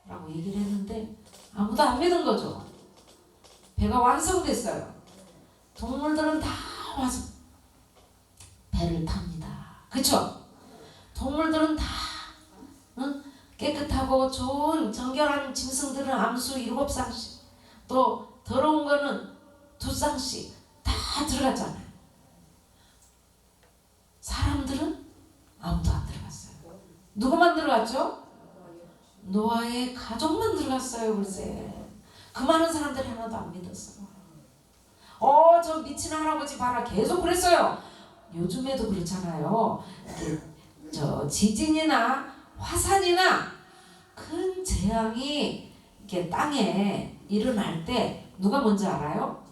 라고 얘기를 했는데 아무도 안 믿은 거죠. 배가 완성됐어요. 동물들은 다 와서 배를 탑니다. 그쵸? 동물들은 다 깨끗하고 좋은 정결한 짐승들은 암수 7쌍씩, 또 더러운 거는 2쌍씩 다 들어갔잖아요. 사람들은 아무도 안 들어갔어요. 누구만 들어갔죠? 노아의 가족만 들어갔어요. 글쎄 그 많은 사람들이 하나도 안 믿었어요. 저 미친 할아버지 봐라 계속 그랬어요. 요즘에도 그렇잖아요. 저 지진이나 화산이나 큰 재앙이 이렇게 땅에 일어날 때 누가 먼저 알아요?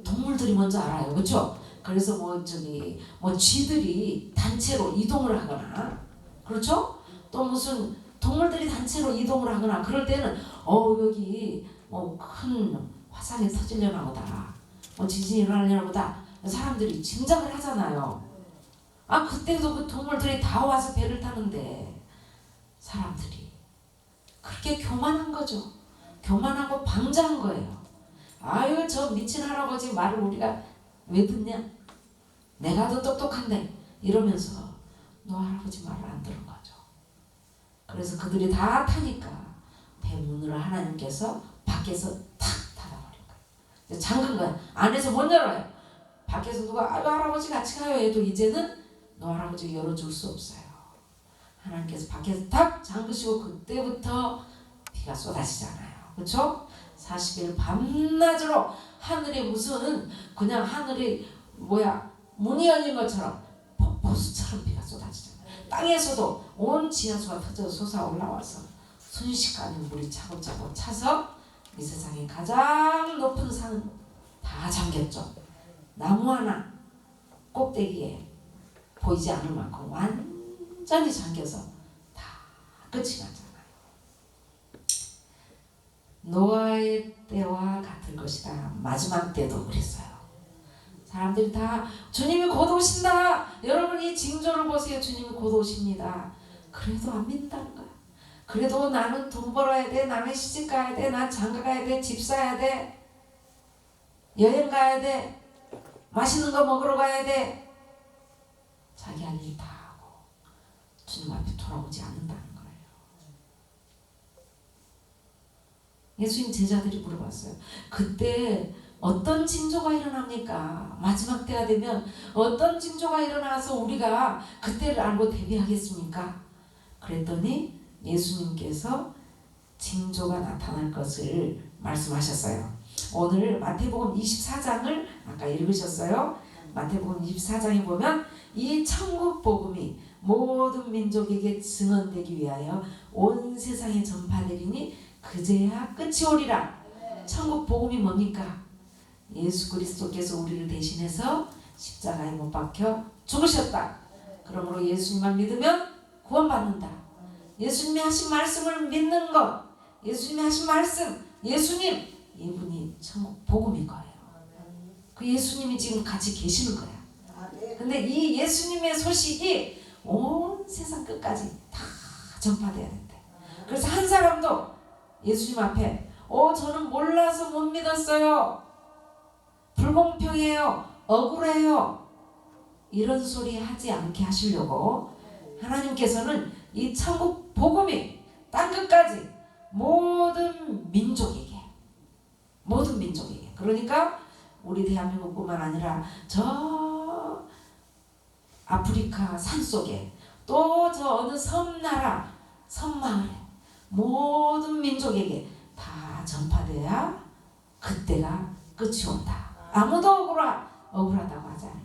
동물들이 먼저 알아요. 그렇죠? 그래서 뭐 쥐들이 단체로 이동을 하거나, 그렇죠? 또 무슨 동물들이 단체로 이동을 하거나 그럴 때는 여기 큰 화산이 터지려나 보다, 지진이 일어나려나 보다, 사람들이 짐작을 하잖아요. 그때도 그 동물들이 다 와서 배를 타는데 사람들이 그렇게 교만한 거죠. 교만하고 방자한 거예요. 아유 저 미친 할아버지 말을 우리가 왜 듣냐? 내가 더 똑똑한데 이러면서 노아 할아버지 말을 안 들은 거죠. 그래서 그들이 다 타니까 배 문을 하나님께서 밖에서 탁 닫아버린 거예요. 잠근 거야. 안에서 못 열어요. 밖에서 누가 할아버지 같이 가요 해도 이제는 노아 할아버지 열어줄 수 없어요. 하나님께서 밖에서 탁 잠그시고 그때부터 비가 쏟아지잖아요. 그렇죠? 40일 밤낮으로 하늘이 무슨 그냥 하늘이 문이 열린 것처럼 폭포수처럼 비가 쏟아지잖아요. 땅에서도 온 지하수가 터져 솟아 올라와서 순식간에 물이 차곡차곡 차서 이 세상에 가장 높은 산 다 잠겼죠. 나무 하나 꼭대기에 보이지 않을 만큼 완전히 잠겨서 다 끝이 났잖아요. 노아의 때와 같을 것이다. 마지막 때도 그랬어요. 사람들이 다 주님이 곧 오신다. 여러분 이 징조를 보세요. 주님이 곧 오십니다. 그래도 안 믿는다는 거야. 그래도 나는 돈 벌어야 돼. 남의 시집 가야 돼. 난 장가 가야 돼. 집 사야 돼. 여행 가야 돼. 맛있는 거 먹으러 가야 돼. 자기 할 일 다 하고 주님 앞에 돌아오지 않는다는 거예요. 예수님 제자들이 물어봤어요. 그때 어떤 징조가 일어납니까? 마지막 때가 되면 어떤 징조가 일어나서 우리가 그때를 알고 대비하겠습니까? 그랬더니 예수님께서 징조가 나타날 것을 말씀하셨어요. 오늘 마태복음 24장을 아까 읽으셨어요. 마태복음 24장에 보면 이 천국 복음이 모든 민족에게 증언되기 위하여 온 세상에 전파되리니 그제야 끝이 오리라. 천국 복음이 뭡니까? 예수 그리스도께서 우리를 대신해서 십자가에 못 박혀 죽으셨다. 그러므로 예수님만 믿으면 구원받는다. 예수님이 하신 말씀을 믿는 것, 예수님이 하신 말씀, 예수님, 이분이 천국 복음인 거예요. 그 예수님이 지금 같이 계시는 거야. 근데 이 예수님의 소식이 온 세상 끝까지 다 전파돼야 된대. 그래서 한 사람도 예수님 앞에 저는 몰라서 못 믿었어요. 불공평해요. 억울해요. 이런 소리 하지 않게 하시려고 하나님께서는 이 천국 복음이 땅끝까지 모든 민족에게, 그러니까 우리 대한민국뿐만 아니라 저 아프리카 산속에 또 저 어느 섬나라 섬마을에 모든 민족에게 다 전파돼야 그때가 끝이 온다. 아무도 억울하다고 하지 않아요.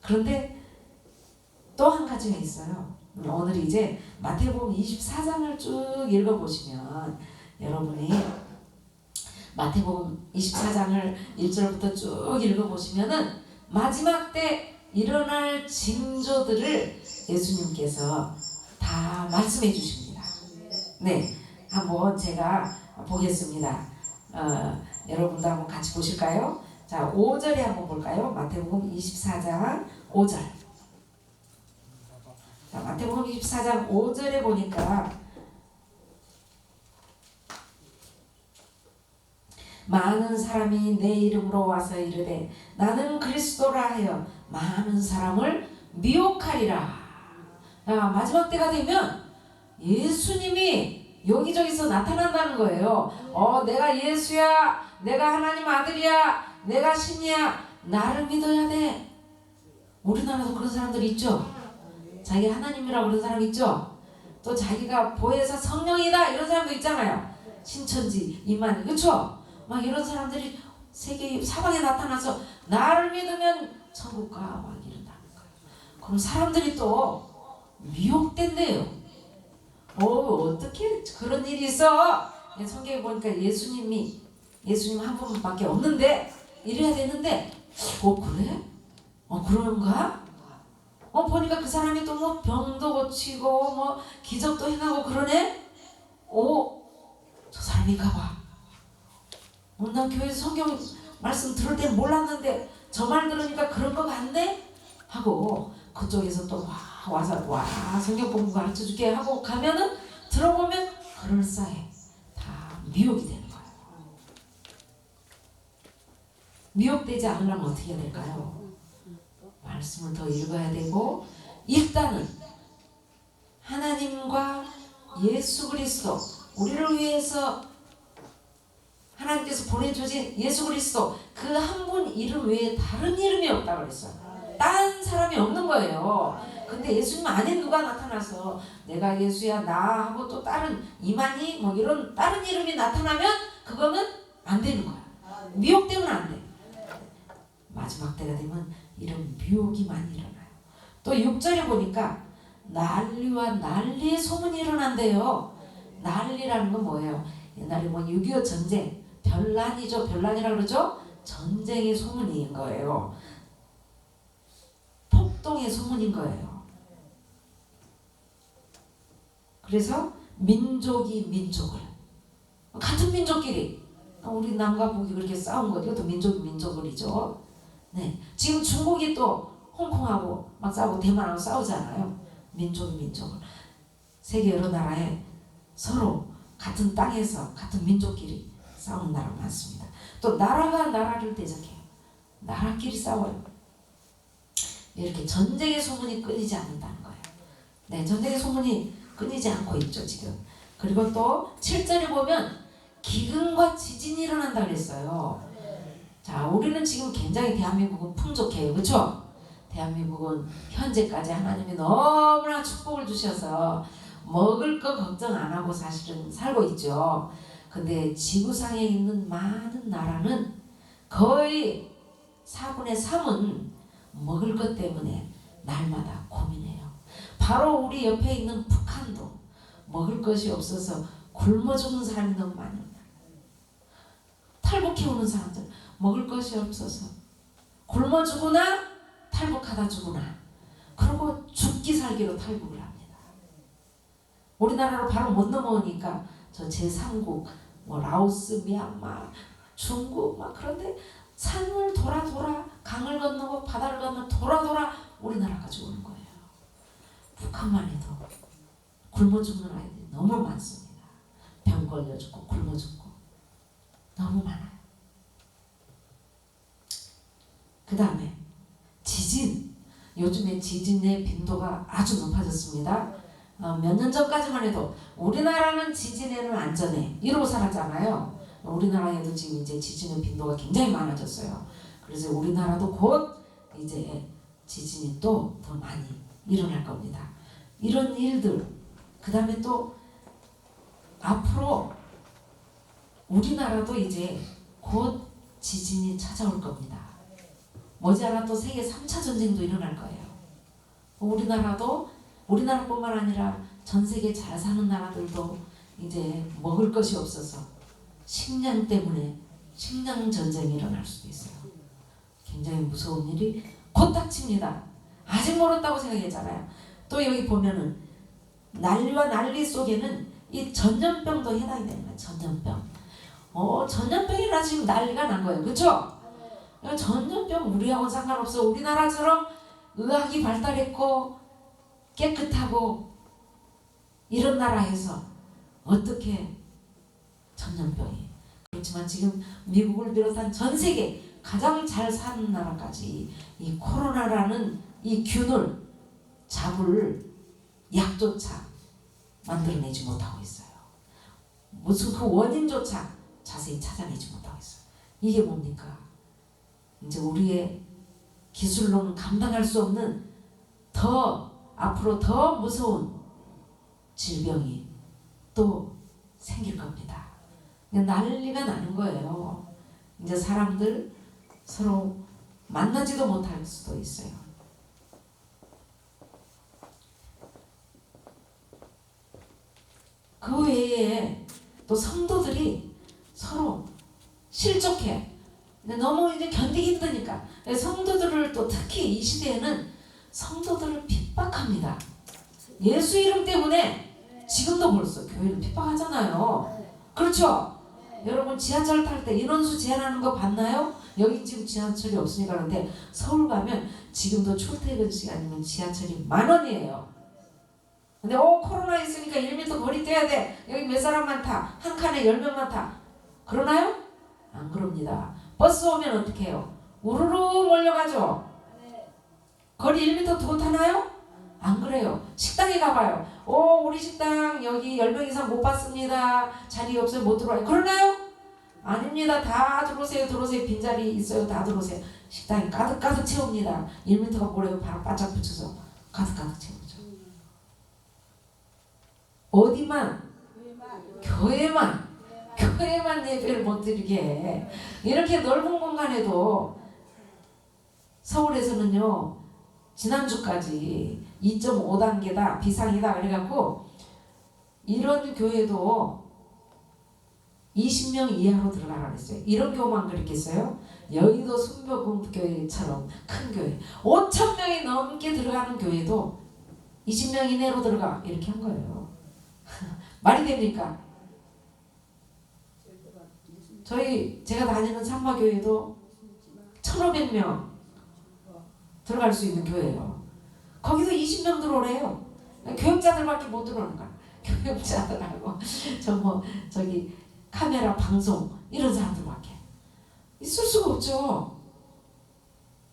그런데 또 한 가지가 있어요. 오늘 이제 마태복음 24장을 쭉 읽어보시면 여러분이 마태복음 24장을 1절부터 쭉 읽어보시면은 마지막 때 일어날 징조들을 예수님께서 다 말씀해 주십니다. 네, 한번 제가 보겠습니다. 여러분도 한번 같이 보실까요? 자, 5절에 한번 볼까요? 마태복음 24장 5절. 자, 마태복음 24장 5절에 보니까 많은 사람이 내 이름으로 와서 이르되 나는 그리스도라 하여 많은 사람을 미혹하리라. 마지막 때가 되면 예수님이 여기저기서 나타난다는 거예요. 내가 예수야, 내가 하나님 아들이야, 내가 신이야, 나를 믿어야 돼. 우리나라도 그런 사람들이 있죠. 자기 하나님이라고 그런 사람 있죠. 또 자기가 보혜사 성령이다 이런 사람도 있잖아요. 신천지 이만, 그렇죠? 막 이런 사람들이 세계 사방에 나타나서 나를 믿으면 천국 가 막 이런다는 거예요. 그럼 사람들이 또 미혹된대요. 어떻게 그런 일이 있어? 성경에 보니까 예수님 한 분밖에 없는데 이래야 되는데 그래? 그런가? 보니까 그 사람이 또 뭐 병도 고치고 뭐 기적도 행하고 그러네? 저 사람인가 봐. 난 교회에서 성경 말씀 들을 땐 몰랐는데 저 말 들으니까 그런 거 같네? 하고 그쪽에서 또 와서 성경 공부 가르쳐줄게 하고 가면은 들어보면 그럴싸해. 다 미혹이 되는 거예요. 미혹되지 않으려면 어떻게 해야 될까요? 말씀을 더 읽어야 되고, 일단은 하나님과 예수 그리스도, 우리를 위해서 하나님께서 보내주신 예수 그리스도 그 한 분 이름 외에 다른 이름이 없다고 그랬어요. 딴 사람이 없는 거예요. 근데 예수님 안에 누가 나타나서 내가 예수야 나 하고 또 다른 이만희 뭐 이런 다른 이름이 나타나면 그거는 안 되는 거야. 미혹되면 안 돼. 마지막 때가 되면 이런 미혹이 많이 일어나요. 또 6절에 보니까 난리와 난리의 소문이 일어난대요. 난리라는 건 뭐예요? 옛날에 뭐 6.25 전쟁, 변란이죠. 변란이라고 그러죠? 전쟁의 소문인 거예요. 폭동의 소문인 거예요. 그래서 민족이 민족을, 같은 민족끼리, 우리 남과 북이 그렇게 싸운 거, 이것도 민족이 민족을이죠. 네, 지금 중국이 또 홍콩하고 막 싸우고 대만하고 싸우잖아요. 민족이 민족을. 세계 여러 나라에 서로 같은 땅에서 같은 민족끼리 싸우는 나라가 많습니다. 또 나라가 나라를 대적해요. 나라끼리 싸워요. 이렇게 전쟁의 소문이 끊이지 않는다는 거예요. 네, 전쟁의 소문이 끊이지 않고 있죠 지금. 그리고 또 7절에 보면 기근과 지진이 일어난다 그랬어요. 자, 우리는 지금 굉장히 대한민국은 풍족해요. 그렇죠? 대한민국은 현재까지 하나님이 너무나 축복을 주셔서 먹을 거 걱정 안 하고 사실은 살고 있죠. 근데 지구상에 있는 많은 나라는 거의 4분의 3은 먹을 것 때문에 날마다 고민해요. 바로 우리 옆에 있는 북한도 먹을 것이 없어서 굶어 죽는 사람이 너무 많아요. 탈북해 오는 사람들 먹을 것이 없어서 굶어 죽으나 탈북하다 죽으나 그리고 죽기 살기로 탈북을 합니다. 우리나라로 바로 못 넘어오니까 저 제3국 뭐 라오스, 미얀마, 중국 막 그런데 산을 돌아 강을 건너고 바다를 건너 돌아 우리나라까지 오는 거예요. 북한만 해도 굶어 죽는 아이들이 너무 많습니다. 병 걸려 죽고 굶어 죽고 너무 많아요. 그 다음에 지진. 요즘에 지진의 빈도가 아주 높아졌습니다. 몇 년 전까지만 해도 우리나라는 지진에는 안전해 이러고 살았잖아요. 우리나라에도 지금 이제 지진의 빈도가 굉장히 많아졌어요. 그래서 우리나라도 곧 이제 지진이 또 더 많이 일어날 겁니다. 이런 일들, 그 다음에 또 앞으로 우리나라도 이제 곧 지진이 찾아올 겁니다. 머지않아 또 세계 3차 전쟁도 일어날 거예요. 우리나라도 우리나라뿐만 아니라 전 세계 잘 사는 나라들도 이제 먹을 것이 없어서 식량 때문에 식량 전쟁이 일어날 수도 있어요. 굉장히 무서운 일이 곧 닥칩니다. 아직 멀었다고 생각했잖아요. 또 여기 보면은 난리와 난리 속에는 이 전염병도 해당이 되는 거예요. 전염병. 전염병이라 지금 난리가 난 거예요. 그렇죠? 전염병 우리하고는 상관없어. 우리나라처럼 의학이 발달했고 깨끗하고 이런 나라에서 어떻게 전염병이 그렇지만 지금 미국을 비롯한 전 세계 가장 잘 사는 나라까지 이 코로나라는 이 균을 잡을 약조차 만들어내지 못하고 있어요. 무슨 그 원인조차 자세히 찾아내지 못하고 있어요. 이게 뭡니까? 이제 우리의 기술로는 감당할 수 없는 더 앞으로 더 무서운 질병이 또 생길 겁니다. 난리가 나는 거예요. 이제 사람들 서로 만나지도 못할 수도 있어요. 그 외에 또 성도들이 서로 실족해. 너무 이제 견디기 힘드니까 성도들을 또 특히 이 시대에는 성도들을 핍박합니다. 예수 이름 때문에 지금도 벌써 교회를 핍박하잖아요. 그렇죠? 여러분 지하철 탈 때 인원수 제한하는 거 봤나요? 여기 지금 지하철이 없으니까 그런데 서울 가면 지금도 출퇴근 시간이면 지하철이 10,000원이에요. 근데 코로나 있으니까 1m 거리 떼야 돼. 여기 몇 사람만 타? 한 칸에 10명만 타. 그러나요? 안 그럽니다. 버스 오면 어떻게 해요? 우르르 몰려가죠. 거리 1m 두고 타나요? 안 그래요. 식당에 가봐요. 우리 식당 여기 10명 이상 못 받습니다. 자리 없어요. 못 들어와요. 그러나요? 아닙니다. 다 들어오세요. 빈자리 있어요. 다 들어오세요. 식당이 가득 채웁니다. 1m가 뭐래요? 바로 바짝 붙여서 가득 채우죠. 어디만? 교회만 예배를 못 드리게 해. 이렇게 넓은 공간에도 서울에서는요 지난주까지 2.5단계다 비상이다 그래갖고 이런 교회도 20명 이하로 들어가라 그랬어요. 이런 교회만 그랬겠어요? 여의도 순복음교회처럼 큰 교회 5,000명이 넘게 들어가는 교회도 20명 이내로 들어가 이렇게 한 거예요. 말이 됩니까? 제가 다니는 삼마교회도 1,500명 들어갈 수 있는 교회예요. 거기도 20명 들어오래요. 교육자들밖에 못 들어오는 거야. 교육자들하고 저기 카메라 방송 이런 사람들밖에 있을 수가 없죠.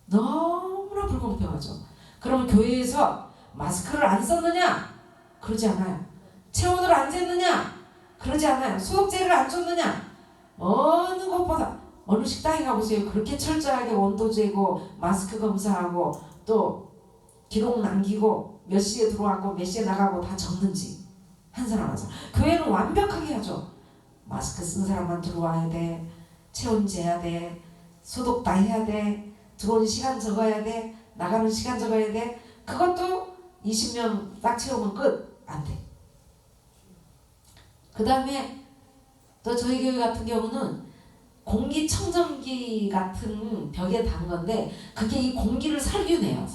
너무나 불공평하죠. 그러면 교회에서 마스크를 안 썼느냐? 그러지 않아요. 체온을 안 쟀느냐? 그러지 않아요. 소독제를 안 줬느냐? 어느 것보다 어느 식당에 가보세요. 그렇게 철저하게 온도 재고 마스크 검사하고 또 기록 남기고 몇 시에 들어왔고 몇 시에 나가고 다 적는지 한 사람 한 사람. 교회는 완벽하게 하죠. 마스크 쓴 사람만 들어와야 돼. 체온 재야 돼. 소독 다 해야 돼. 들어오는 시간 적어야 돼. 나가는 시간 적어야 돼. 그것도 20명 딱 채우면 끝. 안 돼. 그 다음에 또 저희 교회 같은 경우는 공기청정기 같은 벽에 단 건데 그게 이 공기를 살균해요.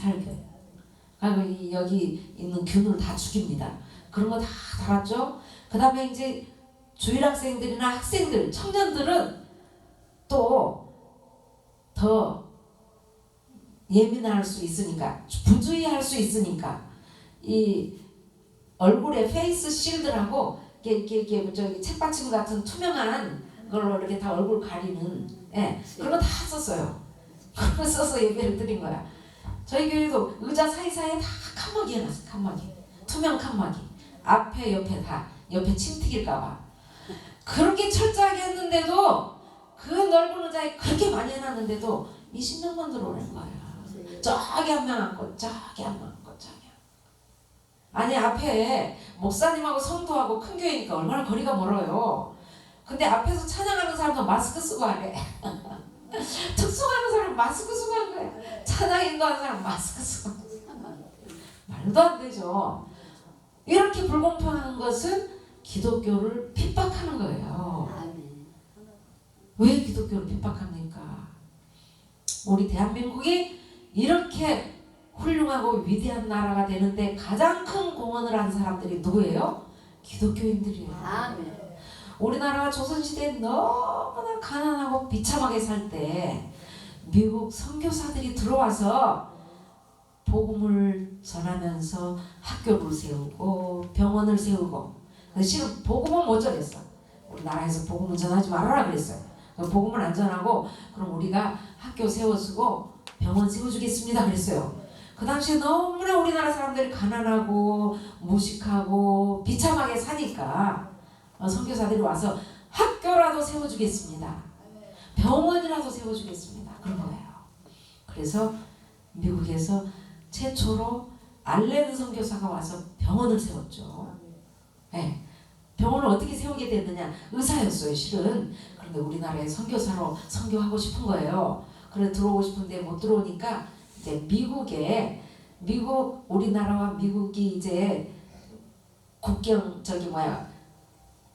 그리고 여기 있는 균을 다 죽입니다. 그런 거 다 달았죠. 그 다음에 이제 주일학생들이나 학생들, 청년들은 또 더 예민할 수 있으니까 부주의할 수 있으니까 이 얼굴에 페이스 실드라고 이게 저기 책받침 같은 투명한 걸로 이렇게 다 얼굴 가리는 그런 거 다 썼어요. 그런 거 써서 예배를 드린 거야. 저희 교회도 의자 사이사이에 다 칸막이 해놨어. 칸막이. 투명 칸막이. 앞에 옆에 다. 옆에 침 튀길까봐. 그렇게 철저하게 했는데도 그 넓은 의자에 그렇게 많이 해놨는데도 20명만 들어오는 거야. 저기 한 명 앉고 저기 한 명 앉고 저기. 아니 앞에 목사님하고 성도하고 큰 교회니까 얼마나 거리가 멀어요. 근데 앞에서 찬양하는 사람도 마스크 쓰고 하래. 특송하는 사람 마스크 쓰고 한 거야. 찬양 인도하는 사람 마스크 쓰고. 말도 안 되죠. 이렇게 불공평한 것은 기독교를 핍박하는 거예요. 왜 기독교를 핍박합니까? 우리 대한민국이 이렇게 훌륭하고 위대한 나라가 되는데 가장 큰 공헌을 한 사람들이 누구예요? 기독교인들이에요. 아멘. 우리나라가 조선시대에 너무나 가난하고 비참하게 살 때 미국 선교사들이 들어와서 복음을 전하면서 학교를 세우고 병원을 세우고 실은 복음은 못 전했어. 나라에서 복음을 전하지 말아라 그랬어요. 복음을 안 전하고 그럼 우리가 학교 세워주고 병원 세워주겠습니다 그랬어요. 그 당시에 너무나 우리나라 사람들이 가난하고 무식하고 비참하게 사니까 선교사들이 와서 학교라도 세워주겠습니다. 병원이라도 세워주겠습니다. 그런 거예요. 그래서 미국에서 최초로 알렌 선교사가 와서 병원을 세웠죠. 네. 병원을 어떻게 세우게 됐느냐? 의사였어요, 실은. 그런데 우리나라에 선교사로 선교하고 싶은 거예요. 그래 들어오고 싶은데 못 들어오니까 이제 우리나라와 미국이 이제 국경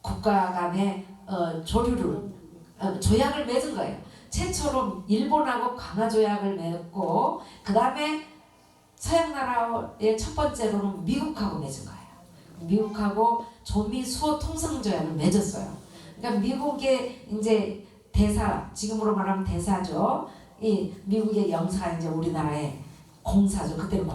국가 간의 조약을 맺은 거예요. 최초로 일본하고 강화 조약을 맺고 그 다음에 서양 나라의 첫 번째로는 미국하고 맺은 거예요. 미국하고 조미 수호 통상 조약을 맺었어요. 그러니까 미국의 이제 대사, 지금으로 말하면 대사죠. 이 미국의 영사가 이제 우리나라의 공사죠. 그때는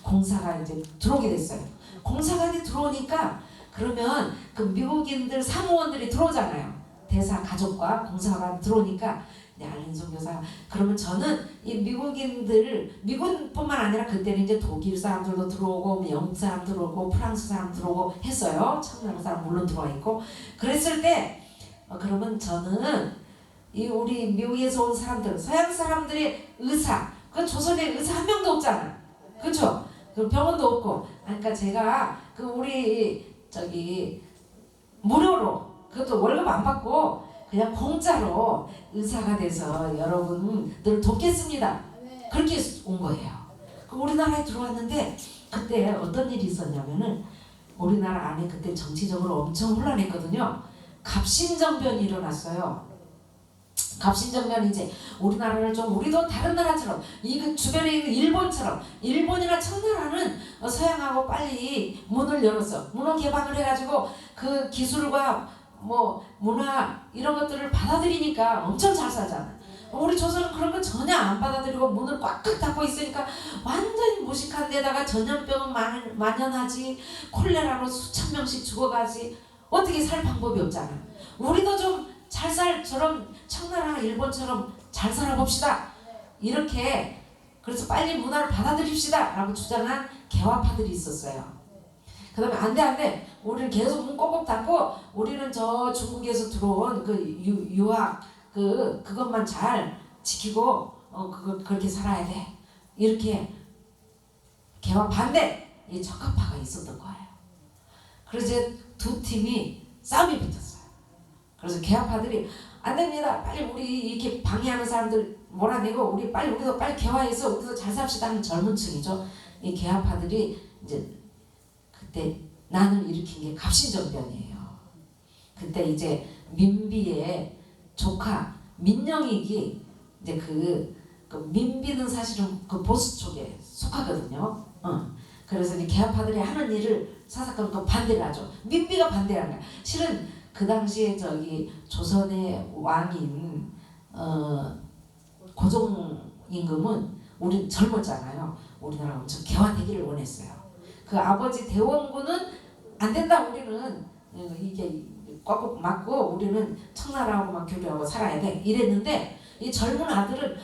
공사가 이제 들어오게 됐어요. 공사관이 들어오니까 그러면 그 미국인들 사무원들이 들어오잖아요. 대사 가족과 공사관 들어오니까 알렌 선교사 그러면 저는 이 미국뿐만 아니라 그때는 이제 독일 사람들도 들어오고 영국 사람 들어오고 프랑스 사람 들어오고 했어요. 청나라 사람 물론 들어와 있고 그랬을 때 그러면 저는 이 우리 미국에서 온 사람들 서양 사람들이 의사 그 조선에 의사 한 명도 없잖아. 그렇죠? 그 병원도 없고 그러니까 제가 그 우리 무료로 그것도 월급 안 받고 그냥 공짜로 의사가 돼서 여러분들 돕겠습니다. 그렇게 온 거예요. 우리나라에 들어왔는데 그때 어떤 일이 있었냐면은 우리나라 안에 그때 정치적으로 엄청 혼란했거든요. 갑신정변이 일어났어요. 갑신정변이 이제 우리나라를 좀 우리도 다른 나라처럼 이 주변에 있는 일본처럼 일본이나 청나라는 서양하고 빨리 문을 열었어. 문화 개방을 해가지고 그 기술과 문화 이런 것들을 받아들이니까 엄청 잘 살잖아. 우리 조선은 그런 거 전혀 안 받아들이고 문을 꽉꽉 닫고 있으니까 완전히 무식한 데다가 전염병은 만연하지 콜레라로 수천 명씩 죽어가지 어떻게 살 방법이 없잖아. 우리도 좀 잘 저런 청나라 일본처럼 잘 살아봅시다. 이렇게 그래서 빨리 문화를 받아들입시다 라고 주장한 개화파들이 있었어요. 그 다음에 안돼 우리는 계속 문 꼭꼭 닫고 우리는 저 중국에서 들어온 그 유학 그것만 잘 지키고 그렇게 살아야 돼. 이렇게 개화 반대 이 적합파가 있었던 거예요. 그래서 이제 두 팀이 싸움이 붙었어요. 그래서 개화파들이 안 됩니다. 빨리 우리 이렇게 방해하는 사람들 몰아내고 우리도 빨리 개화해서 우리도 잘 삽시다 하는 젊은 층이죠. 이 개화파들이 이제 그때 난을 일으킨 게 갑신정변이에요. 그때 이제 민비의 조카 민영익이 이제 그 민비는 사실은 그 보수 쪽에 속하거든요. 그래서 이제 개화파들이 하는 일을 사사건 또 반대를 하죠. 민비가 반대를 하는 거야. 실은 그 당시에 조선의 왕인 고종 임금은 우리 젊었잖아요. 우리나라 엄청 개화되기를 원했어요. 그 아버지 대원군은 안 된다. 우리는 이게 꽉꽉 막고 우리는 청나라하고 막 교류하고 살아야 돼. 이랬는데 이 젊은 아들은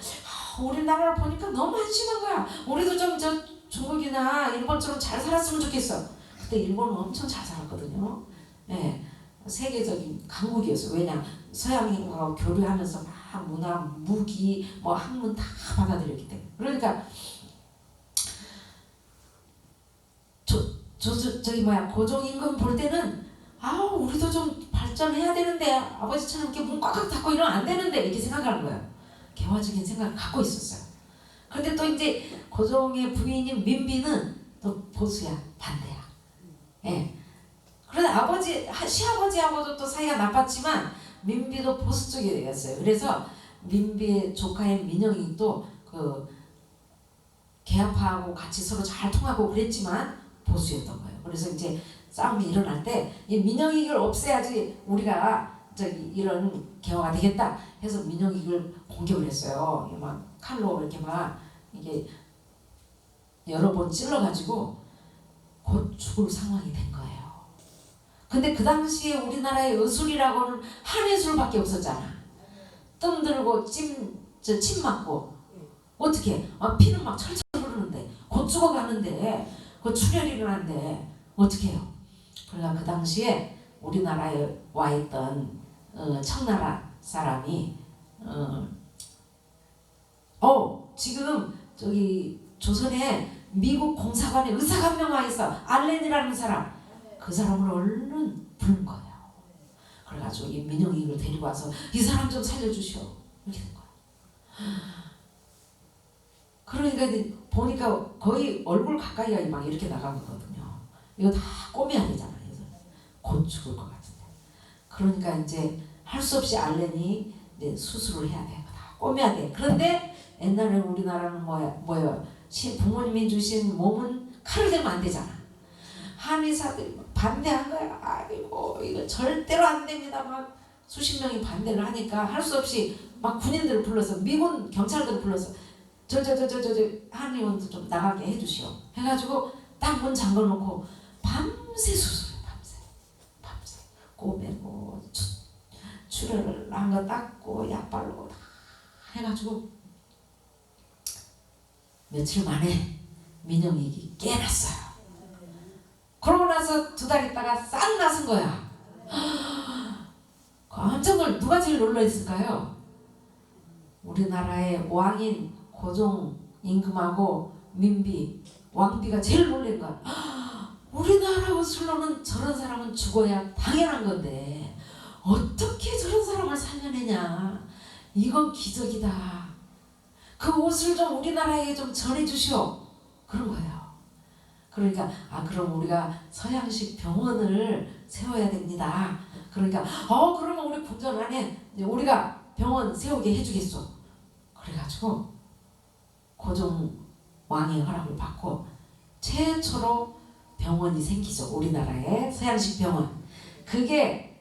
우리나라를 보니까 너무 한심한 거야. 우리도 좀 중국이나 일본처럼 잘 살았으면 좋겠어. 그때 일본은 엄청 잘 살았거든요. 네. 세계적인 강국이었어요. 왜냐 서양인과 교류하면서 막 문화, 무기, 학문 다 받아들였기 때문에. 그러니까 고종 임금 볼 때는 우리도 좀 발전해야 되는데 아버지처럼 이렇게 문 꽉꽉 닫고 이러면 안 되는데 이렇게 생각하는 거예요. 개화적인 생각을 갖고 있었어요. 그런데 또 이제 고종의 부인인 민비는 또 보수야, 반대야. 예. 그런데 시아버지하고도 또 사이가 나빴지만 민비도 보수 쪽이 되었어요. 그래서 민비의 조카인 민영이도 그 개화파하고 같이 서로 잘 통하고 그랬지만 보수였던 거예요. 그래서 이제 싸움이 일어날 때 이 민영익을 없애야지 우리가 이런 개화가 되겠다 해서 민영익을 공격을 했어요. 막 칼로 이렇게 막 이게 여러 번 찔러가지고 곧 죽을 상황이 된 거예요. 근데 그 당시에 우리나라의 의술이라고는 한의술밖에 없었잖아. 뜸 들고 침 맞고 어떻게 피는 막 철철 흐르는데 곧 죽어가는데 그 출혈이 일어난데 어떻게 해요? 그러니까 그 당시에 우리나라에 와 있던 청나라 사람이 지금 저기 조선에 미국 공사관에 의사가 한 명 와 있어. 알렌이라는 사람. 그 사람을 얼른 부른 거예요. 그래가지고 이 민영이를 데리고 와서 이 사람 좀 살려주시오. 이렇게 된 거야. 그러니까 보니까 거의 얼굴 가까이가 막 이렇게 나가거든요. 이거 다 꼬매야 되잖아요. 곧 죽을 것 같은데. 그러니까 이제 할 수 없이 알렌이 이제 수술을 해야 돼. 다 꼬매야 돼. 그런데 옛날에 우리나라는 뭐예요? 부모님이 주신 몸은 칼을 대면 안 되잖아. 한의사들이 반대한 거야. 아이고 이거 절대로 안 됩니다. 막 수십 명이 반대를 하니까 할 수 없이 막 군인들을 불러서 미군 경찰들을 불러서 저 한의원도 좀 나가게 해주시오. 해가지고 딱 문 잠궈놓고 밤새 수술해. 밤새 꼬매고 출혈을 한 거 닦고 약 바르고 다 해가지고 며칠 만에 민영이 깨났어요. 그러고 나서 2달 있다가 싹 나선 거야. 깜짝 놀라. 누가 제일 놀라있을까요? 우리나라의 왕인 고종 임금하고 민비, 왕비가 제일 놀란 거야. 우리나라 의술로는 저런 사람은 죽어야 당연한 건데 어떻게 저런 사람을 살려내냐. 이건 기적이다. 그 옷을 좀 우리나라에 좀 전해주시오. 그런 거예요. 그러니까 그럼 우리가 서양식 병원을 세워야 됩니다. 그러니까 그러면 우리 궁전 안에 우리가 병원 세우게 해주겠소. 그래가지고 고종 왕의 허락을 받고 최초로 병원이 생기죠. 우리나라에 서양식 병원. 그게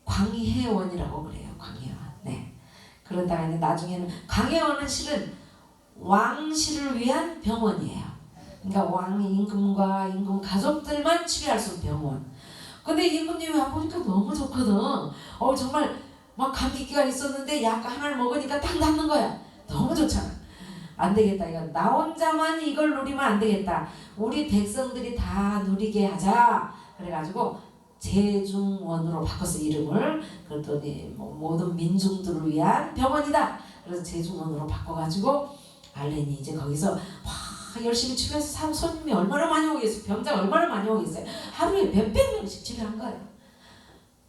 광해원이라고 그래요. 광해원. 네. 그러다가 이제 나중에는 광해원은 실은 왕실을 위한 병원이에요. 그러니까 왕 임금과 임금 가족들만 치료할 수 있는 병원. 근데 임금님이 와보니까 너무 좋거든. 정말 막 감기기가 있었는데 약 하나를 먹으니까 딱 낫는 거야. 너무 좋잖아. 안 되겠다. 이거 나 혼자만 이걸 누리면 안 되겠다. 우리 백성들이 다 누리게 하자. 그래가지고 제중원으로 바꿨어. 이름을. 그랬더니 모든 민중들을 위한 병원이다. 그래서 제중원으로 바꿔가지고 알렌이 이제 거기서 열심히 치료해서 손님이 얼마나 많이 오겠어요. 병자가 얼마나 많이 오겠어요. 하루에 몇백 명씩 치료한 거예요.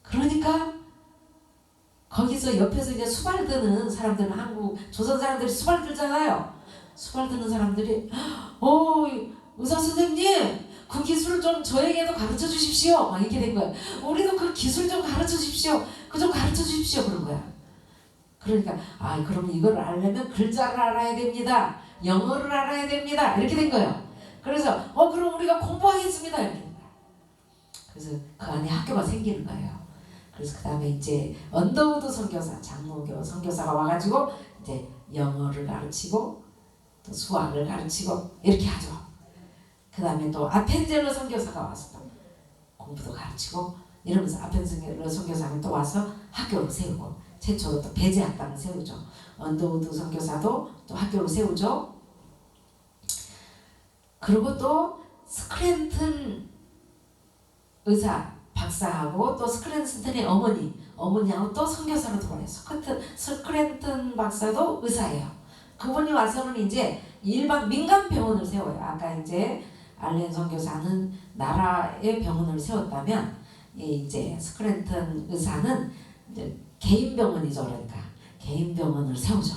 그러니까 거기서 옆에서 이제 수발 드는 사람들은 한국 조선 사람들이 수발 들잖아요. 수발 드는 사람들이 의사 선생님 그 기술을 좀 저에게도 가르쳐 주십시오. 막 이렇게 된 거야. 우리도 그 기술 좀 가르쳐 주십시오. 그 좀 가르쳐 주십시오. 그런 거야. 그러니까 그럼 이걸 알려면 글자를 알아야 됩니다. 영어를 알아야 됩니다. 이렇게 된 거예요. 그래서 그럼 우리가 공부하겠습니다. 이렇게 된 거야. 그래서 그 안에 학교가 생기는 거예요. 그래서 그 다음에 이제 언더우드 선교사, 장로교 선교사가 와가지고 이제 영어를 가르치고 또 수학을 가르치고 이렇게 하죠. 그 다음에 또 아펜젤러 선교사가 와서 또 공부도 가르치고 이러면서 아펜젤러 선교사는 또 와서 학교를 세우고 최초로 또 배제학당을 세우죠. 언더우드 선교사도 또 학교를 세우죠. 그리고 또 스크랜튼 의사 박사하고 또 스크랜튼의 어머니하고 또 선교사로 들어왔어요. 스크랜튼 박사도 의사예요. 그분이 와서는 이제 일반 민간 병원을 세워요. 아까 이제 알렌 선교사는 나라의 병원을 세웠다면 이제 스크랜튼 의사는 이제 개인 병원이죠. 그러니까 개인 병원을 세우죠.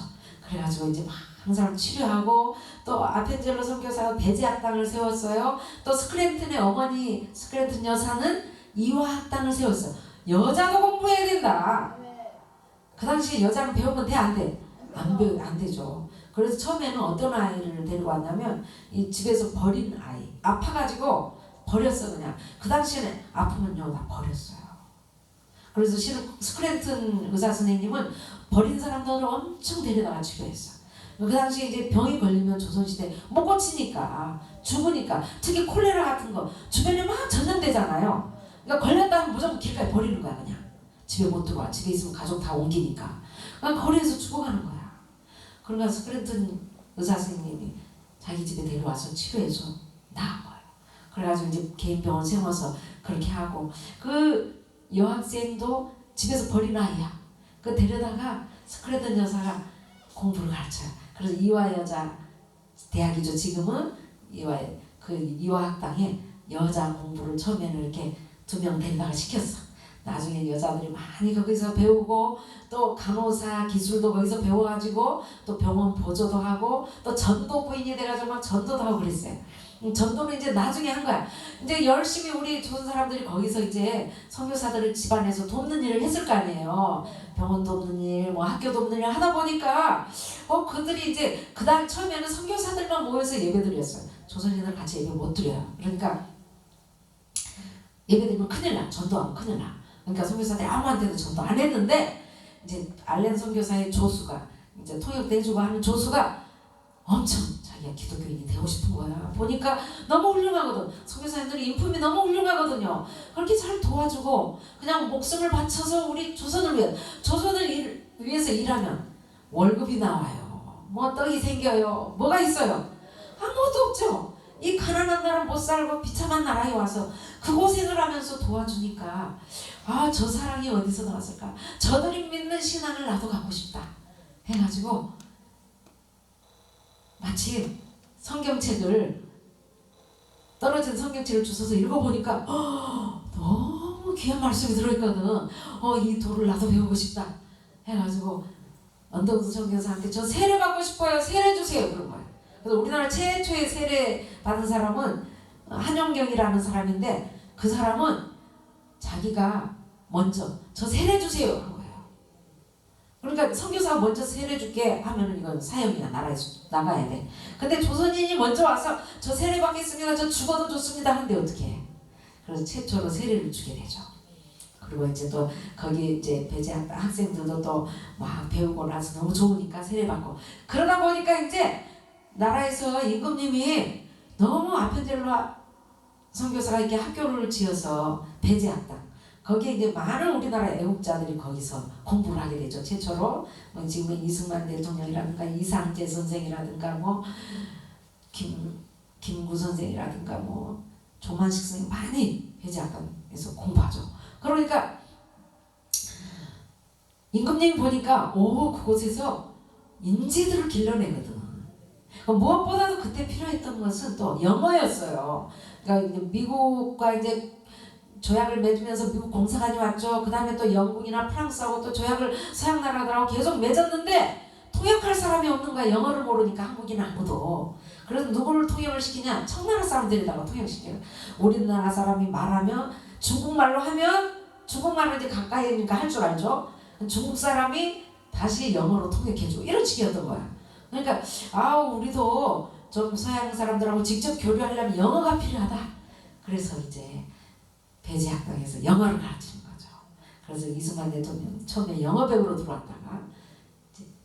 그래가지고 이제 막 항상 치료하고 또 아펜젤러 선교사가 배제학당을 세웠어요. 또 스크랜튼의 어머니 스크랜튼 여사는 이화학당을 세웠어요. 여자도 공부해야 된다. 그 당시에 여자는 배우면 돼? 안 돼? 안 되죠. 그래서 처음에는 어떤 아이를 데리고 왔냐면 이 집에서 버린 아이 아파가지고 버렸어. 그냥 그 당시에는 아프면요 다 버렸어요. 그래서 실은 스크랜튼 의사 선생님은 버린 사람들을 엄청 데려다가 치료했어. 그 당시에 이제 병이 걸리면 조선시대 못 고치니까 죽으니까 특히 콜레라 같은 거 주변에 막 전염되잖아요. 그러니까 걸렸다면 무조건 길가에 버리는 거야. 그냥 집에 못 들어와. 집에 있으면 가족 다 옮기니까. 그러니까 거리에서 죽어가는 거야. 그러니까 스크랜턴 의사 선생님이 자기 집에 데려와서 치료해서 나은 거예요. 그래가지고 이제 개인 병원 세워서 그렇게 하고, 그 여학생도 집에서 버린 아이야. 그 데려다가 스크랜턴 여사가 공부를 가르쳐요. 그래서 이화 여자 대학이죠. 지금은 이화 학당에 여자 공부를 처음에는 이렇게 2명 데려다가 시켰어. 나중에 여자들이 많이 거기서 배우고, 또 간호사 기술도 거기서 배워가지고, 또 병원 보조도 하고, 또 전도 부인이 돼가지고 막 전도도 하고 그랬어요. 전도는 이제 나중에 한 거야. 이제 열심히 우리 좋은 사람들이 거기서 이제 선교사들을 집안에서 돕는 일을 했을 거 아니에요. 병원 돕는 일, 뭐 학교 돕는 일 하다 보니까 그들이 이제 그다음 처음에는 선교사들만 모여서 예배드렸어요. 조선인들 같이 예배 못 드려요. 그러니까 예배드리면 큰일 나. 전도하면 큰일 나. 그러니까 선교사들이 아무한테도 전도 안 했는데, 이제 알렌 선교사의 조수가 이제 통역대주고 하는 조수가 엄청 자기가 기독교인이 되고 싶은 거야. 보니까 너무 훌륭하거든. 선교사님들이 인품이 너무 훌륭하거든요. 그렇게 잘 도와주고 그냥 목숨을 바쳐서 우리 조선을 위해서 일하면 월급이 나와요. 뭐 떡이 생겨요. 뭐가 있어요? 아무것도 없죠. 이 가난한 나라 못 살고 비참한 나라에 와서 그 고생을 하면서 도와주니까, 저 사랑이 어디서 나왔을까? 저들이 믿는 신앙을 나도 갖고 싶다 해가지고 마치 떨어진 성경책을 주워서 읽어보니까 너무 귀한 말씀이 들어있거든. 이 도를 나도 배우고 싶다 해가지고 언더우드 선교사한테 저 세례 받고 싶어요. 세례 주세요. 그런 거예요. 그래서 우리나라 최초의 세례 받은 사람은 한영경이라는 사람인데, 그 사람은 자기가 먼저 저 세례 주세요 한 거예요. 그러니까 선교사가 먼저 세례 줄게 하면은 이건 사형이야. 나라에서 나가야 돼. 근데 조선인이 먼저 와서 저 세례 받겠습니다. 저 죽어도 좋습니다 하는데 어떻게 해? 그래서 최초로 세례를 주게 되죠. 그리고 이제 또 거기 이제 배제 학생들도 또 막 배우고 나서 너무 좋으니까 세례 받고, 그러다 보니까 이제 나라에서 임금님이 너무 아펜젤로 선교사가 이렇게 학교를 지어서 배제 학당, 거기에 이제 많은 우리나라 애국자들이 거기서 공부를 하게 되죠. 최초로 지금 이승만 대통령이라든가 이상재 선생이라든가 뭐 김구 선생이라든가 뭐 조만식 선생 많이 배제학당에서 공부하죠. 그러니까 임금님이 보니까 그곳에서 인재들을 길러내거든. 무엇보다도 그때 필요했던 것은 또 영어였어요. 그러니까 미국과 이제 조약을 맺으면서 미국 공사관이 왔죠. 그 다음에 또 영국이나 프랑스하고 또 조약을 서양 나라들하고 계속 맺었는데 통역할 사람이 없는 거야. 영어를 모르니까 한국인 아무도. 그래서 누구를 통역을 시키냐? 청나라 사람들에다가 통역시켜요. 우리나라 사람이 말하면 중국말로 하면 중국말을 이제 가까이니까 할 줄 알죠. 중국 사람이 다시 영어로 통역해주고 이런 식이었던 거야. 그러니까 우리도 좀 서양 사람들하고 직접 교류하려면 영어가 필요하다. 그래서 이제 배제학당에서 영어를 가르치는 거죠. 그래서 이승만 대통령 처음에 영어 배우러 들어왔다가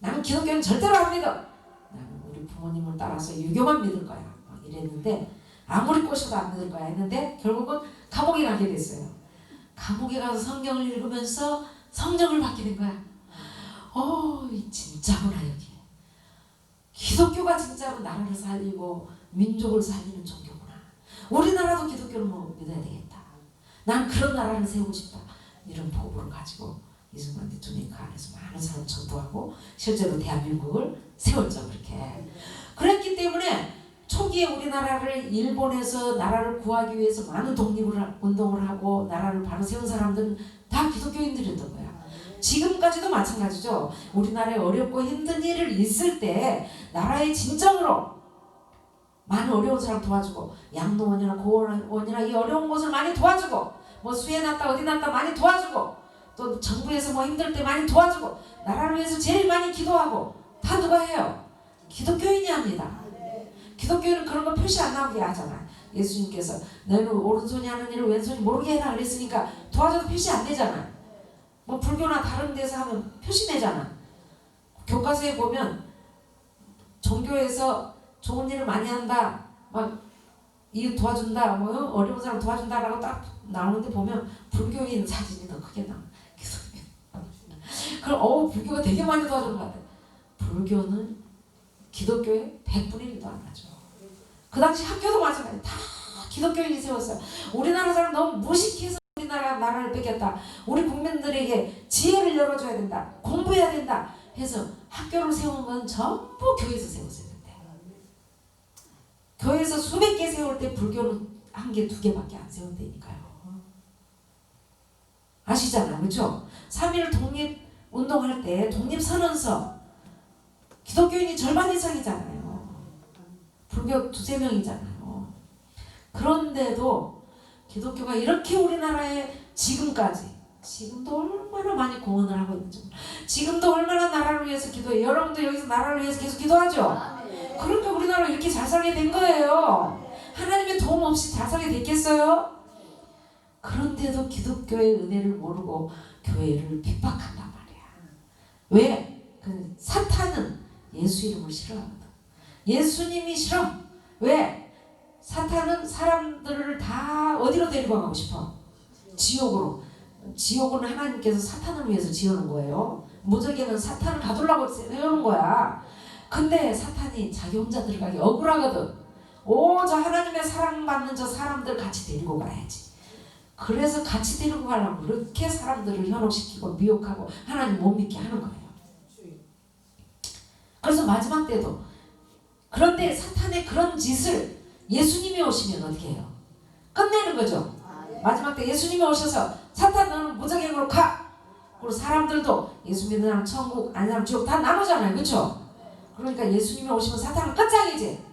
나는 기독교는 절대로 안 믿어. 나는 우리 부모님을 따라서 유교만 믿을 거야. 막 이랬는데 아무리 꼬셔도 안 믿을 거야 했는데 결국은 감옥에 가게 됐어요. 감옥에 가서 성경을 읽으면서 성령을 받게 된 거야. 진짜구나 여기. 기독교가 진짜로 나라를 살리고 민족을 살리는 종교구나. 우리나라도 기독교를 믿어야 되겠다. 난 그런 나라를 세우고 싶다. 이런 포부를 가지고 이승만 대통령이 그 안에서 많은 사람을 전도하고 실제로 대한민국을 세웠죠. 그렇게. 그랬기 때문에 초기에 우리나라를 일본에서 나라를 구하기 위해서 많은 독립운동을 하고 나라를 바로 세운 사람들은 다 기독교인들이었던 거야. 지금까지도 마찬가지죠. 우리나라에 어렵고 힘든 일을 있을 때 나라의 진정으로 많은 어려운 사람 도와주고 양로원이나 고원이나 이 어려운 곳을 많이 도와주고 뭐 수해 났다 어디 났다 많이 도와주고 또 정부에서 뭐 힘들 때 많이 도와주고 나라를 위해서 제일 많이 기도하고 다 누가 해요? 기독교인이 합니다. 기독교인은 그런 거 표시 안 나오게 하잖아. 예수님께서 너는 오른손이 하는 일을 왼손이 모르게 해라 그랬으니까 도와줘도 표시 안 되잖아. 뭐 불교나 다른 데서 하면 표시 내잖아. 교과서에 보면 종교에서 좋은 일을 많이 한다 막 이웃 도와준다, 뭐 어려운 사람 도와준다라고 딱 나오는데 보면 불교인 사진이 더 크게 나와. 그럼 불교가 되게 많이 도와주는 것 같아. 불교는 기독교에 100분의 1도 안 하죠. 그 당시 학교도 마찬가지. 다 기독교인이 세웠어요. 우리나라 사람 너무 무식해서 우리나라 나라를 뺏겼다. 우리 국민들에게 지혜를 열어줘야 된다. 공부해야 된다. 해서 학교를 세운 건 전부 교회에서 세웠어야 된대. 교회에서 수백 개 세울 때 불교는 한 개, 두 개밖에 안 세운다니까요. 아시잖아요. 그렇죠? 3.1 독립운동할 때 독립선언서 기독교인이 절반 이상이잖아요. 불교 두세 명이잖아요. 그런데도 기독교가 이렇게 우리나라에 지금도 얼마나 많이 공헌을 하고 있는지, 지금도 얼마나 나라를 위해서 기도해요. 여러분도 여기서 나라를 위해서 계속 기도하죠? 그러니까 우리나라가 이렇게 잘 살게 된 거예요. 하나님의 도움 없이 잘 살게 됐겠어요? 그런데도 기독교의 은혜를 모르고 교회를 핍박한단 말이야. 왜? 사탄은 예수 이름을 싫어하거든. 예수님이 싫어. 왜? 사탄은 사람들을 다 어디로 데리고 가고 싶어? 지옥으로. 지옥은 하나님께서 사탄을 위해서 지어놓은 거예요. 무적에는 사탄을 가두려고 세우는 거야. 근데 사탄이 자기 혼자 들어가기 억울하거든. 저 하나님의 사랑받는 저 사람들 같이 데리고 가야지. 그래서 같이 데리고 가려고 그렇게 사람들을 현혹시키고 미혹하고 하나님 못 믿게 하는 거예요. 그래서 마지막 때도, 그런데 사탄의 그런 짓을 예수님이 오시면 어떻게 해요? 끝내는 거죠. 마지막 때 예수님이 오셔서 사탄 너는 무적행으로 가! 그리고 사람들도 예수 믿는 사람 천국, 아닌 사람 지옥 다 나누잖아요. 그렇죠? 그러니까 예수님이 오시면 사탄은 끝장이지.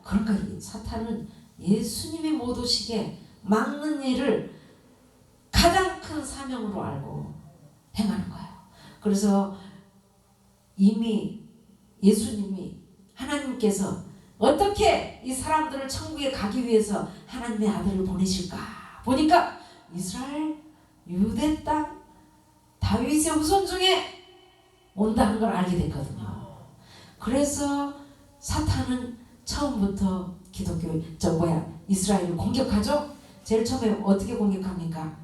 그러니까 사탄은 예수님이 못 오시게 막는 일을 가장 큰 사명으로 알고 행하는 거예요. 그래서 이미 예수님이, 하나님께서 어떻게 이 사람들을 천국에 가기 위해서 하나님의 아들을 보내실까 보니까 이스라엘 유대 땅 다윗의 후손 중에 온다는 걸 알게 됐거든요. 그래서 사탄은 처음부터 이스라엘을 공격하죠. 제일 처음에 어떻게 공격합니까?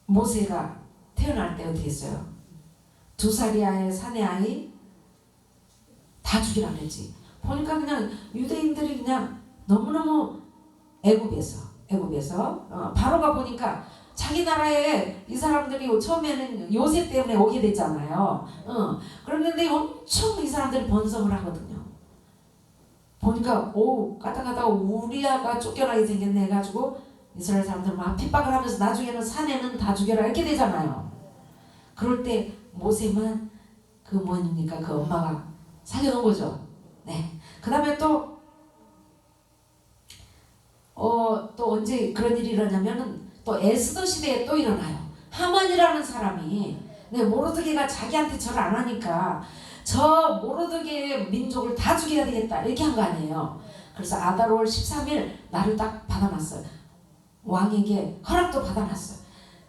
모세가 태어날 때 어떻게 했어요? 2살이야의 사내 아이 다 죽이라 그랬지. 보니까 그냥 유대인들이 그냥 너무너무 애굽에서 바로가 보니까 자기 나라에 이 사람들이 처음에는 요셉 때문에 오게 됐잖아요. 그런데 엄청 이 사람들이 번성을 하거든요. 보니까 가다가 우리아가 쫓겨나게 생겼네 해가지고 이스라엘 사람들 막 핍박을 하면서 나중에는 사내는 다 죽여라 이렇게 되잖아요. 그럴 때 모세만 그 엄마가 살려놓은 거죠. 네. 그 다음에 또 언제 그런 일이 일어나면은 또 에스더 시대에 또 일어나요. 하만이라는 사람이, 모르드게가 자기한테 절을 안 하니까 저 모르드게의 민족을 다 죽여야 되겠다 이렇게 한 거 아니에요. 그래서 아달월 13일 날을 딱 받아놨어요. 왕에게 허락도 받아놨어요.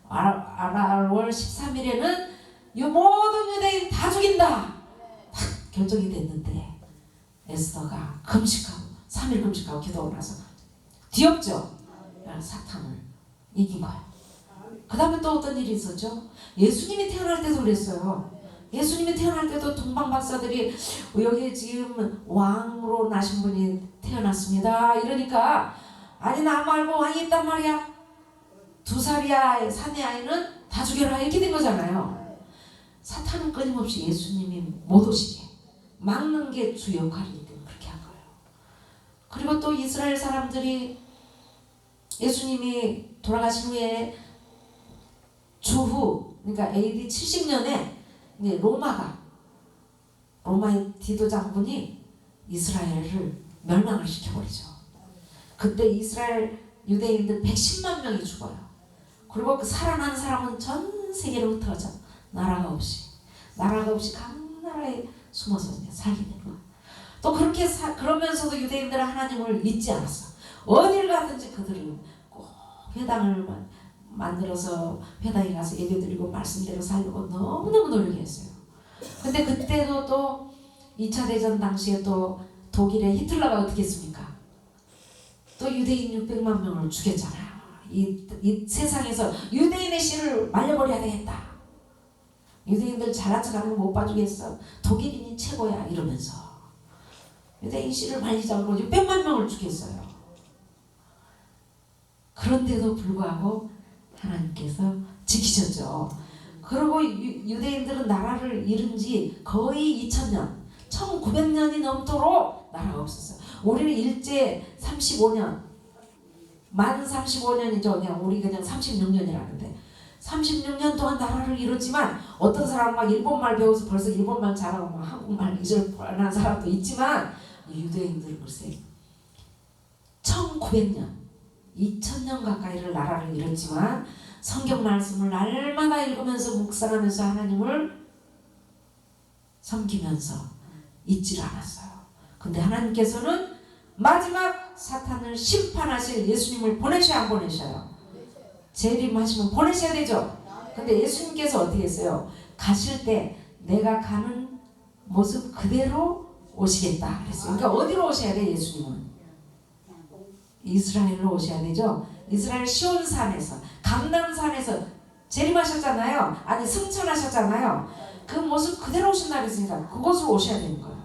아달월 13일에는 이 모든 유대인 다 죽인다 딱 결정이 됐는데 에스더가 금식하고 3일 금식하고 기도하고 나서 뒤엎죠. 사탄을 이긴 거예요. 그 다음에 또 어떤 일이 있었죠? 예수님이 태어날 때도 그랬어요. 예수님이 태어날 때도 동방 박사들이 여기 지금 왕으로 나신 분이 태어났습니다. 이러니까 아니 나 말고 왕이 있단 말이야. 2살이야 사내 아이는 다 죽여라 이렇게 된 거잖아요. 사탄은 끊임없이 예수님이 못 오시게 막는 게 주 역할이기 때문에 그렇게 한 거예요. 그리고 또 이스라엘 사람들이 예수님이 돌아가신 후에 주후, 그러니까 AD 70년에 로마의 디도 장군이 이스라엘을 멸망을 시켜버리죠. 그때 이스라엘 유대인들 110만 명이 죽어요. 그리고 그 살아난 사람은 전 세계로 흩어져 나라가 없이 각 나라에 숨어서 살게 된 거야. 또 그렇게 그러면서도 유대인들은 하나님을 잊지 않았어. 어딜 가든지 그들은 꼭 회당을 만들어서 회당에 가서 예배드리고 말씀대로 살려고 너무너무 노력했어요. 근데 그때도 또 2차 대전 당시에 또 독일의 히틀러가 어떻게 했습니까? 또 유대인 600만 명을 죽였잖아요. 이 세상에서 유대인의 씨를 말려버려야 되겠다. 유대인들 잘난 척하는 거 못 봐주겠어. 독일인이 최고야 이러면서 유대인 씨를 말리자고 600만 명을 죽였어요. 그런데도 불구하고 하나님께서 지키셨죠. 그리고 유대인들은 나라를 잃은 지 거의 2000년, 1900년이 넘도록 나라가 없었어요. 우리는 일제 35년, 만 35년이죠. 그냥 우리 그냥 36년이라는데 36년 동안 나라를 잃었지만 어떤 사람은 막 일본말 배워서 벌써 일본말 잘하고 막 한국말 잊을 뻔한 사람도 있지만 유대인들은 글쎄 1900년, 2000년 가까이를 나라를 잃었지만 성경 말씀을 날마다 읽으면서 묵상하면서 하나님을 섬기면서 잊질 않았어요. 근데 하나님께서는 마지막 사탄을 심판하실 예수님을 보내셔야 안 보내셔요? 재림하시면 보내셔야 되죠. 근데 예수님께서 어떻게 했어요? 가실 때 내가 가는 모습 그대로 오시겠다 그랬어요. 그러니까 어디로 오셔야 돼? 예수님은 이스라엘로 오셔야 되죠. 이스라엘 시온산에서 감람산에서 재림하셨잖아요. 아니 승천하셨잖아요. 그 모습 그대로 오신다 그랬으니까 그곳으로 오셔야 되는 거예요.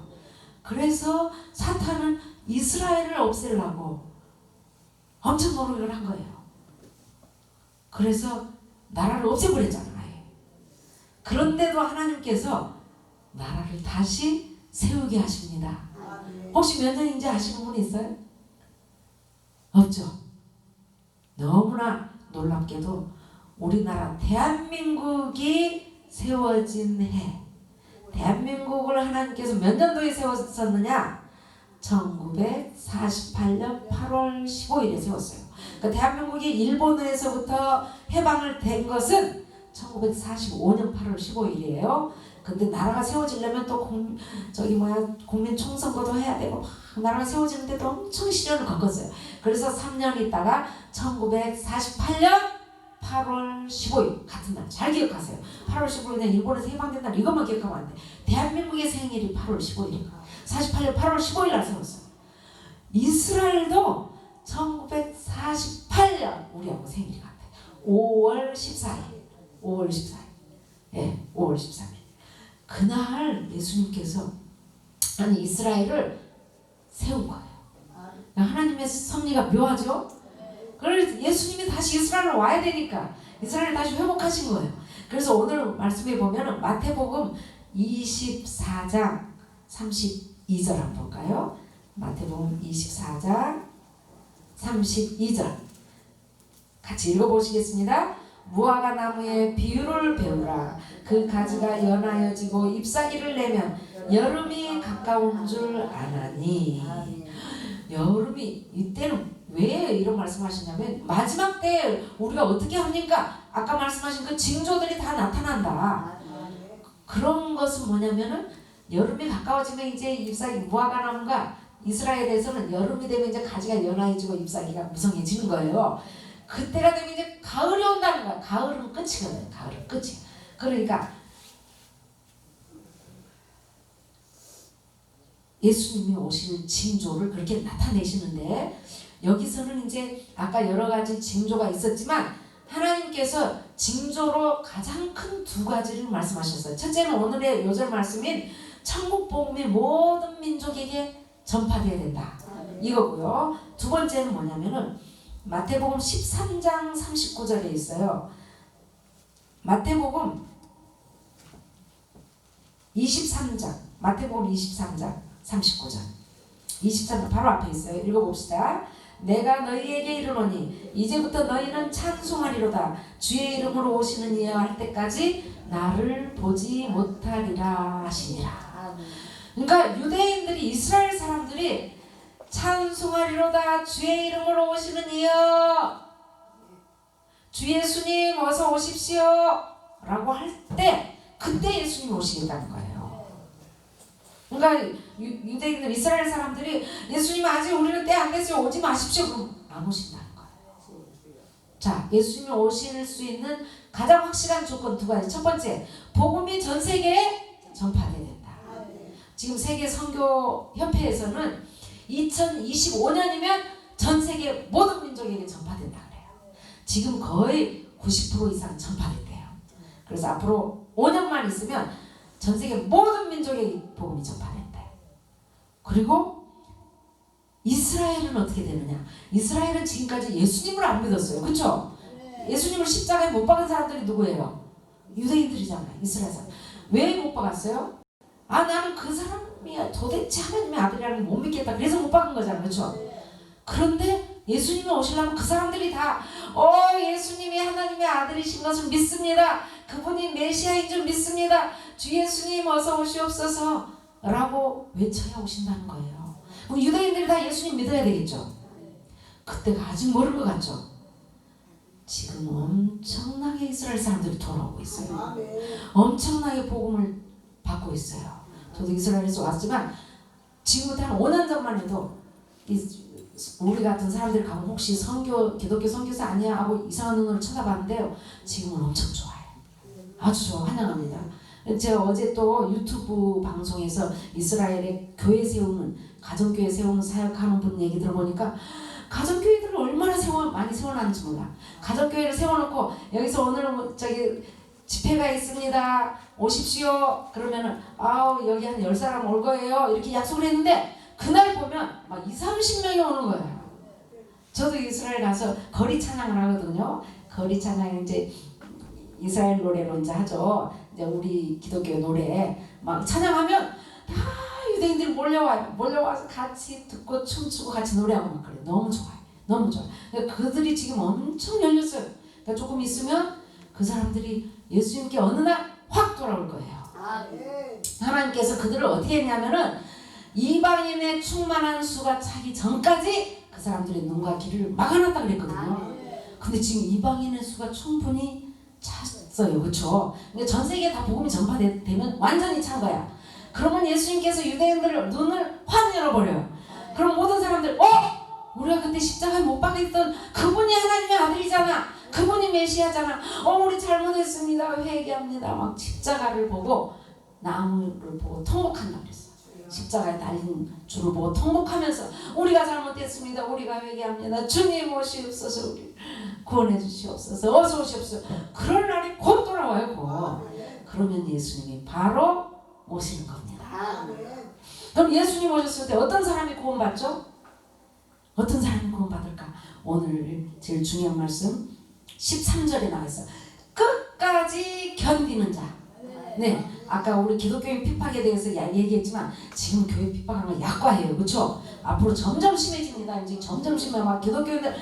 그래서 사탄은 이스라엘을 없애려고 엄청 노력을 한 거예요. 그래서 나라를 없애버렸잖아요. 그런데도 하나님께서 나라를 다시 세우게 하십니다. 혹시 몇 년인지 아시는 분 있어요? 없죠. 너무나 놀랍게도 우리나라 대한민국이 세워진 해, 대한민국을 하나님께서 몇 년도에 세웠었느냐? 1948년 8월 15일에 세웠어요. 그러니까 대한민국이 일본에서부터 해방을 된 것은 1945년 8월 15일이에요. 근데 나라가 세워지려면 또 국민 총선거도 해야 되고 막 나라가 세워지는데도 엄청 시련을 겪었어요. 그래서 3년 있다가 1948년 8월 15일 같은 날 잘 기억하세요. 8월 15일에 일본에서 해방된 날 이것만 기억하면 안 돼. 대한민국의 생일이 8월 15일이에요. 48년 8월 15일 날 세웠어요. 이스라엘도 1948년 우리하고 생일이 같아요. 5월 14일. 5월 14일. 예, 5월 13일. 그날 예수님께서 아니 이스라엘을 세운 거예요. 하나님의 섭리가 묘하죠? 그래서 예수님이 다시 이스라엘로 와야 되니까 이스라엘을 다시 회복하신 거예요. 그래서 오늘 말씀에 보면 마태복음 24장 32절 한번 볼까요? 마태복음 24장 32절 같이 읽어보시겠습니다. 무화과 나무의 비유를 배우라. 그 가지가 연하여지고 잎사귀를 내면 여름이 가까운 줄 아나니. 여름이 이때는 왜 이런 말씀하시냐면 마지막 때 우리가 어떻게 합니까? 아까 말씀하신 그 징조들이 다 나타난다. 그런 것은 뭐냐면은 여름이 가까워지면 이제 잎사귀 무화과 나무가 이스라엘에서는 여름이 되면 이제 가지가 연하해지고 잎사귀가 무성해지는 거예요. 그때가 되면 이제 가을이 온다는 거야. 가을은 끝이거든요. 가을은 끝이. 그러니까 예수님이 오실 징조를 그렇게 나타내시는데 여기서는 이제 아까 여러 가지 징조가 있었지만 하나님께서 징조로 가장 큰 두 가지를 말씀하셨어요. 첫째는 오늘의 요절 말씀인 천국 복음이 모든 민족에게 전파되어야 된다. 이거고요. 두 번째는 뭐냐면은 마태복음 13장 39절에 있어요. 마태복음 23장 39절 23장 바로 앞에 있어요. 읽어봅시다. 내가 너희에게 이르노니 이제부터 너희는 찬송하리로다. 주의 이름으로 오시는 이여 할 때까지 나를 보지 못하리라 하시니라. 그러니까 유대인들이 이스라엘 사람들이 찬송하리로다. 주의 이름으로 오시는 이여 주 예수님 어서 오십시오 라고 할 때 그때 예수님 오시겠다는 거예요. 그러니까 유대인들 이스라엘 사람들이 예수님 아직 우리는 때 안 됐어요 오지 마십시오 그럼 안 오신다는 거예요. 자, 예수님이 오실 수 있는 가장 확실한 조건 두 가지. 첫 번째, 복음이 전 세계에 전파돼야 된다. 지금 세계 선교 협회에서는 2025년이면 전 세계 모든 민족에게 전파된다 그래요. 지금 거의 90% 이상 전파됐대요. 그래서 앞으로 5년만 있으면 전 세계 모든 민족에게 복음이 전파된대요. 그리고 이스라엘은 어떻게 되느냐? 이스라엘은 지금까지 예수님을 안 믿었어요. 그렇죠? 예수님을 십자가에 못 박은 사람들이 누구예요? 유대인들이잖아요. 이스라엘 사람. 왜 못 박았어요? 아, 나는 그 사람이 도대체 하나님의 아들이라는 걸 못 믿겠다. 그래서 못 박은 거잖아요. 그렇죠? 그런데 예수님이 오시려면 그 사람들이 다 예수님이 하나님의 아들이신 것을 믿습니다. 그분이 메시아인 줄 믿습니다. 주 예수님 어서 오시옵소서 라고 외쳐야 오신다는 거예요. 그럼 유대인들이 다 예수님 믿어야 되겠죠? 그때가 아직 모른 것 같죠? 지금 엄청나게 이스라엘 사람들이 돌아오고 있어요. 엄청나게 복음을 받고 있어요. 저도 이스라엘에서 왔지만 지금부터 한 5년 전만 해도 우리 같은 사람들 가면 혹시 기독교 선교사 아니야 하고 이상한 눈으로 쳐다봤는데요. 지금은 엄청 좋아요. 아주 좋아. 환영합니다. 제가 어제 또 유튜브 방송에서 이스라엘의 교회 세우는 가정교회 세우는 사역하는 분 얘기 들어보니까 가정교회들을 얼마나 많이 세워놨는지 몰라. 가정교회를 세워놓고 여기서 오늘 집회가 있습니다. 오십시오. 그러면은 여기 한 10사람 올 거예요. 이렇게 약속을 했는데 그날 보면 막 20-30명이 오는 거예요. 저도 이스라엘 가서 거리 찬양을 하거든요. 거리 찬양 이제 이스라엘 노래로 이제 하죠. 이제 우리 기독교 노래 막 찬양하면 다 유대인들이 몰려와서 같이 듣고 춤추고 같이 노래하고 막 그래. 너무 좋아요. 너무 좋아요. 그러니까 그들이 지금 엄청 열렸어요. 그러니까 조금 있으면 그 사람들이 예수님께 어느 날 확 돌아올 거예요. 하나님께서 그들을 어떻게 했냐면은 이방인의 충만한 수가 차기 전까지 그 사람들의 눈과 귀를 막아놨다 그랬거든요. 근데 지금 이방인의 수가 충분히 찼어요. 그렇죠? 그러니까 전 세계에 다 복음이 전파되면 완전히 찬 거야. 그러면 예수님께서 유대인들을 눈을 확 열어버려요. 그럼 모든 사람들 우리가 그때 십자가에 못 박혔던 그분이 하나님의 아들이잖아. 그분이 메시아잖아. 우리 잘못했습니다. 회개합니다. 막 십자가를 보고 나무를 보고 통곡한다 그랬어. 십자가에 달린 줄을 보고 통곡하면서 우리가 잘못했습니다. 우리가 회개합니다. 주님 오시옵소서. 우리 구원해 주시옵소서. 어서 오시옵소서. 그럴 날이 곧 돌아와요. 곧. 그러면 예수님이 바로 오시는 겁니다. 그럼 예수님 오셨을 때 어떤 사람이 구원받죠? 어떤 사람이 구원받을까? 오늘 제일 중요한 말씀 13절에 나와 있어. 끝까지 견디는 자. 네, 아까 우리 기독교인 핍박에 대해서 얘기했지만 지금 교회 핍박하는 건 약과예요. 그렇죠? 앞으로 점점 심해집니다. 이제 점점 심해. 막 기독교인들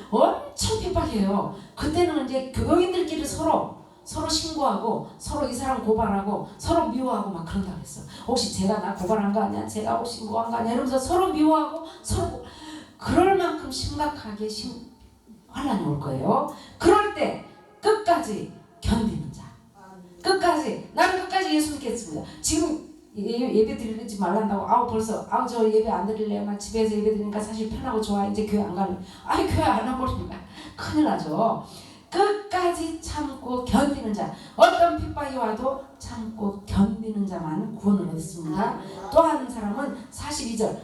엄청 핍박해요. 그때는 이제 교인들끼리 서로 신고하고 서로 이 사람 고발하고 서로 미워하고 막 그런다 그랬어. 혹시 제가 나 고발한 거 아니야? 제가 혹시 뭐 한 거 아니야? 이러면서 서로 미워하고 서로 그럴 만큼 심각하게 환난이 올 거예요. 그럴 때 끝까지 견디는 자. 나는 끝까지 예수 믿겠습니다. 지금 예배 드리지 말란다고 벌써 저 예배 안 드릴래요. 나 집에서 예배 드리니까 사실 편하고 좋아. 이제 교회 안 갈래. 교회 안 와버리니까 큰일 나죠. 끝까지 참고 견디는 자. 어떤 핍박이 와도 참고 견디는 자만 구원을 얻습니다. 또 한 사람은 42절.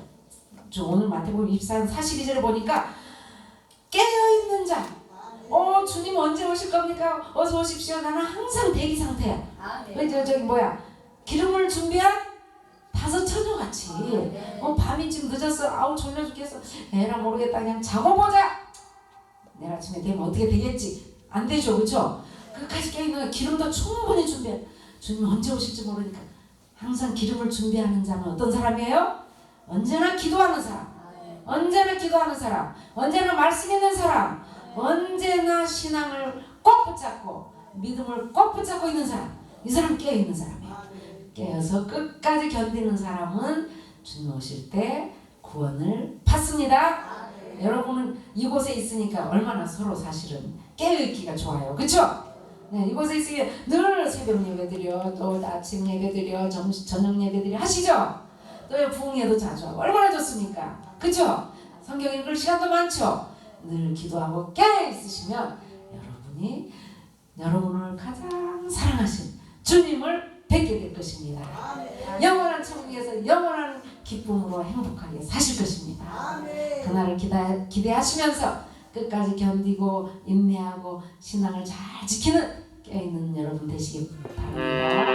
오늘 마태복음 24장 42절을 보니까 깨어있는 자. 주님 언제 오실 겁니까? 어서 오십시오. 나는 항상 대기 상태야. 기름을 준비한 5 처녀같이. 밤이 지금 늦었어. 졸려 죽겠어. 에라 모르겠다. 그냥 자고 보자. 내일 아침에 되면 어떻게 되겠지? 안 되죠. 그렇죠? 끝까지 깨어있는 기름도 충분히 준비해. 주님 언제 오실지 모르니까 항상 기름을 준비하는 자는 어떤 사람이에요? 언제나 기도하는 사람. 언제나 기도하는 사람. 언제나 말씀 있는 사람. 언제나 신앙을 꼭 붙잡고 믿음을 꼭 붙잡고 있는 사람. 이 사람 깨어있는 사람이에요. 깨어서 끝까지 견디는 사람은 주님 오실 때 구원을 받습니다. 여러분은 이곳에 있으니까 얼마나 서로 사실은 깨어있기가 좋아요. 그렇죠? 네, 이곳에 있으니 늘 새벽 예배드려, 또 아침 예배드려, 저녁 예배드려 하시죠? 또 부흥회도 자주 하고 얼마나 좋습니까? 그렇죠? 성경 읽을 시간도 많죠? 늘 기도하고 깨어있으시면 여러분이 여러분을 가장 사랑하신 주님을 뵙게 될 것입니다. 영원한 천국에서 영원한 기쁨으로 행복하게 사실 것입니다. 아멘. 그날을 기대하시면서 끝까지 견디고 인내하고 신앙을 잘 지키는 깨어있는 여러분 되시기 바랍니다.